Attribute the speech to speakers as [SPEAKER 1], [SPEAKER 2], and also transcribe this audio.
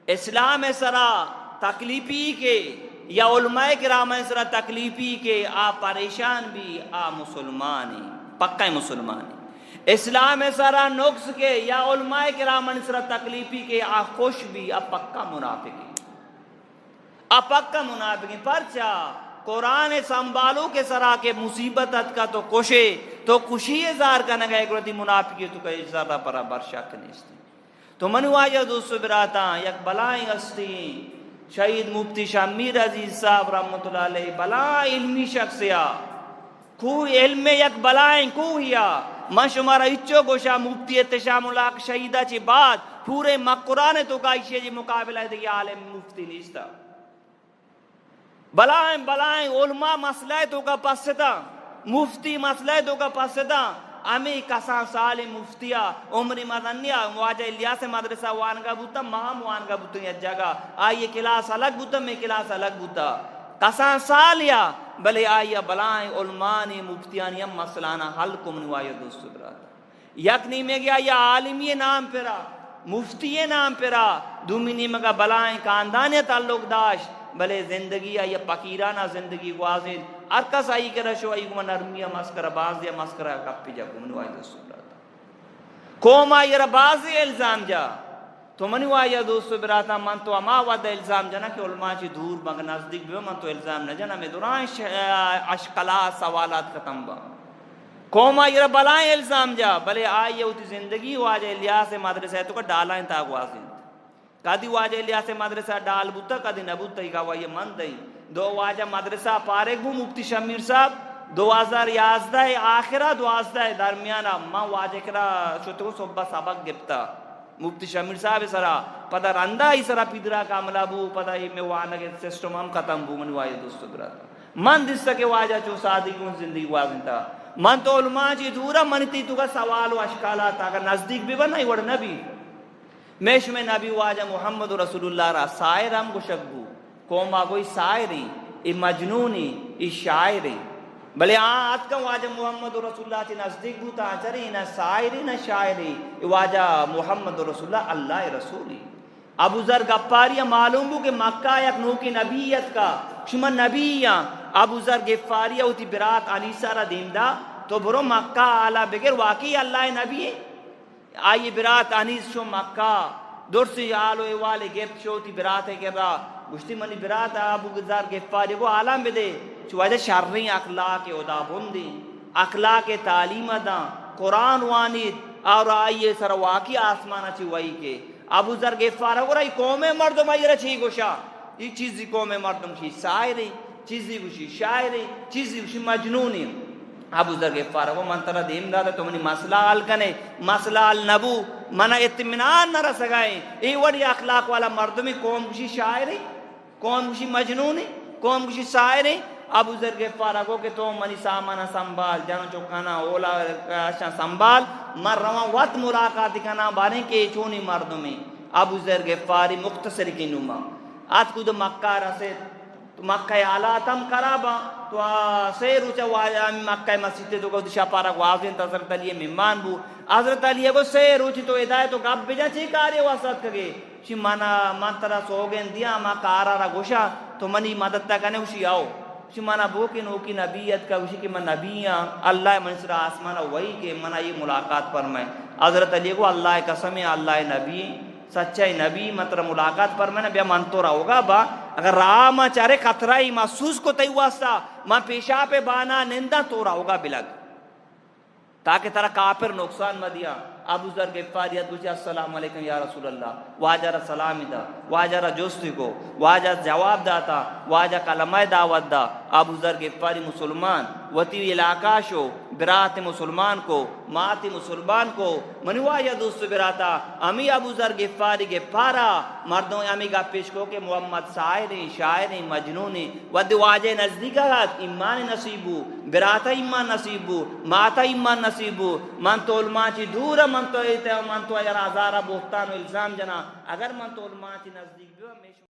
[SPEAKER 1] اسلام سرا تکلیفی کے یا علماء کرام سرا تکلیفی کے آ پریشان بھی آ مسلمانی پکا مسلمانی، اسلام سرا نقص کے یا علماء کرام سرا تکلیفی کے آ خوش بھی آ پکا منافقی، آ پکا منافقی پرچا قرآن سنبھالو کے سرا کے مصیبت کا تو خوشے تو خوشی اظہار کرنے گا ایک منافقی تو کہ ذرا برابر شک نہیں تو منو آیا دوستو براتا یک بلائیں ہستی شہید مفتی شمیر عزیز صاحب رحمۃ اللہ علیہ بلا علمی شخصیا کو علم یک بلائیں کو ہیا من شمارا اچو گوشا مفتی اتشام اللہ شہیدہ چی بعد پورے مقرآن تو کا اشیاء جی مقابلہ ہے کہ عالم مفتی نیستا بلائیں علماء مسئلہ تو کا پستا مفتی مسئلہ تو کا پستا امی کسان سال مفتیا عمری مدنیا واجہ الیاس مدرسہ وانگا بوتا مہم وانگا بوتا یہ جگہ آئیے کلاس الگ بوتا میں کلاس الگ بوتا کسان سالیا بلے آئیے بلائیں علمانی مفتیانی یم مسئلانہ حل کمنو آئیے دوستو براتا یک نہیں میں گیا یا عالمی نام پیرا مفتی نام پیرا دومی نہیں مگا بلائیں کاندانی تعلق داشت بلے زندگی یا پکیرانہ زندگی واضح ارکس آئی کے رشو آئی گمہ نرمیہ مسکرہ بازدیا مسکرہ کپی جا گمنو آئی دوستو براتا قوم آئی را بازی الزام جا تو منو آئی دوستو براتا من تو اما ود الزام جانا کہ علماء چی دور بگ نزدیک بیو من تو الزام نہ جانا میں دوران اشکلا سوالات ختم با قوم آئی را بلائیں الزام جا بلے آئی ہوتی زندگی واجہ الیاس مدرسہ ہے تو کا ڈالائیں تاک واضح کدی واجہ الیاس مدرسہ ڈال بوتا کدی نبوتا ہی کہا یہ من دئی دو واجہ مدرسہ پارک بو مفتی شمیر صاحب 2011 آخرہ 2012 درمیانہ ماں واجہ کرا چھوٹے کو صبح سبق گپتا مفتی شمیر صاحب سرا پدا رندہ ہی سرا پیدرا کاملہ بو پدا ہی میں وانا کے سسٹم ہم ختم بو من واجہ دوستو براتا من دستا کہ واجہ چو سادی کون زندگی واضح تھا من تو علماء چی دورا منتی تو کا سوال و اشکالات اگر نزدیک بھی بنا ہی وڑ نبی میش میں نبی واجہ محمد رسول اللہ را سائر ہم کو شکبو قوما کوئی سائری ای مجنونی ای شاعری بلے آت کا واجہ محمد رسول اللہ تی نزدیک بوتا چری نہ سائری نہ شاعری واجہ محمد رسول اللہ اللہ رسولی ابو ذر غفاری معلوم بو کہ مکہ یک نو کی نبیت کا شما نبیاں ابو ذر غفاری ہوتی برات علی سارا دیمدہ تو برو مکہ آلہ بگر واقعی اللہ نبی آئی برات انیس شو مکہ درسی آلو والے گفت شوتی برات ہے کہ را گشتی منی برات ابو ذر غفاری کو عالم بدے چواجہ شرعی اخلاق ادا بندی اخلاق تعلیم دا قرآن وانید اور آئیے سر واقعی آسمانہ چوائی کے ابو ذر غفاری کو رہی قوم مردم آئی رچھی گوشا یہ چیزی قوم مردم چی سائری چیزی گوشی شاعری چیزی گوشی مجنونی ابو ذر غفاری کو منترہ دیم دادا تو منی مسئلہ حل کنے مسئلہ حل نبو منہ اطمینان نہ رسگائیں ای وڑی اخلاق والا مردمی قوم گوشی شاعری قوم گوشی مجنونی قوم گوشی سائری ابو ذر غفاری کو کہ تو منی سامانہ سنبھال جانو چوکانا اولا سنبھال مر رواں وقت ملاقات کنا باریں کہ چونی مردمی ابو ذر غفاری مختصر کی نما آت کو دو مکہ رسے تو مکہ آلاتم کرابا تو سیر اچھا مکہ مسجد تو کہو دشا پارا کو آفین حضرت علی ممان بو حضرت علی کو سیر اچھی تو ادایت تو گب بجا چی کاری واسط کگے شی من ترہ سوگین دیا ما کارا را گوشا تو منی مدد تا کنے اسی آؤ شی منا بوکن اوکی نبیت کا اسی کہ من نبیاں اللہ منصر آسمانہ وہی کہ منا یہ ملاقات پر میں حضرت علی کو اللہ قسم اللہ نبی سچائی نبی مطر ملاقات پر میں نے بیا من تو رہا ہوگا با اگر راہ ما چارے خطرائی محسوس کو تی واسطہ ما پیشا پہ بانا نندہ تو رہا ہوگا بلگ تاکہ ترہ کافر نقصان مدیا ابو ذر غفاریت پوچھے السلام علیکم یا رسول اللہ واجہ را سلامی دا واجہ را جوستی کو واجہ جواب داتا واجہ کلمہ دعوت دا ابو ذر غفاری مسلمان وطی علاقہ شو برات مسلمان کو ماتی مسلمان کو منوا یا دوست براتا امی ابو ذر غفاری غفارا مردوں امی کا پیش کو کہ محمد شاعری شاعری مجنونی ود واجہ نزدیکات ایمان نصیبو براتا ایمان نصیبو ماتا ایمان نصیبو من تو علماء چی دورا من تو ایتا من تو یا ہزارہ بہتان و الزام جنا اگر من تو علماء چی نزدیک بیو